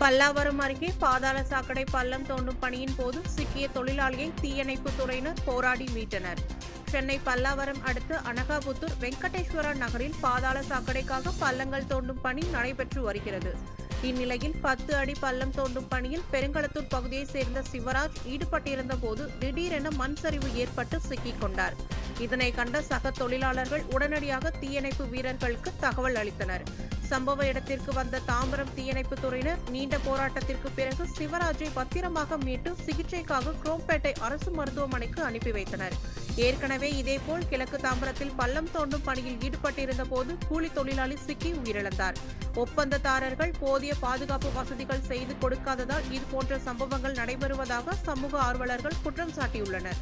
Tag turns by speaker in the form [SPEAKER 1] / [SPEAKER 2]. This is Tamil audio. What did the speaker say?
[SPEAKER 1] பல்லாவரம் அருகே பாதாள சாக்கடை பள்ளம் தோண்டும் பணியின் போது சிக்கிய தொழிலாளியை தீயணைப்பு துறையினர் போராடி மீட்டனர். சென்னை பல்லாவரம் அடுத்த அனகாபுத்தூர் வெங்கடேஸ்வரா நகரில் பாதாள சாக்கடைக்காக பள்ளங்கள் தோண்டும் பணி நடைபெற்று வருகிறது. இந்நிலையில் 10 அடி பள்ளம் தோண்டும் பணியில் பெருங்களத்தூர் பகுதியைச் சேர்ந்த சிவராஜ் ஈடுபட்டிருந்த போது திடீரென மண் சரிவு ஏற்பட்டு சிக்கிக் கொண்டார். இதனை கண்ட சக தொழிலாளர்கள் உடனடியாக தீயணைப்பு வீரர்களுக்கு தகவல் அளித்தனர். சம்பவ இடத்திற்கு வந்த தாம்பரம் தீயணைப்பு துறையினர் நீண்ட போராட்டத்திற்கு பிறகு சிவராஜை பத்திரமாக மீட்டு சிகிச்சைக்காக குரோம்பேட்டை அரசு மருத்துவமனைக்கு அனுப்பி வைத்தனர். ஏற்கனவே இதேபோல் கிழக்கு தாம்பரத்தில் பள்ளம் தோண்டும் பணியில் ஈடுபட்டிருந்த போது கூலி தொழிலாளி சிக்கி உயிரிழந்தார். ஒப்பந்ததாரர்கள் போதிய பாதுகாப்பு வசதிகள் செய்து கொடுக்காததால் இதுபோன்ற சம்பவங்கள் நடைபெறுவதாக சமூக ஆர்வலர்கள் குற்றம் சாட்டியுள்ளனர்.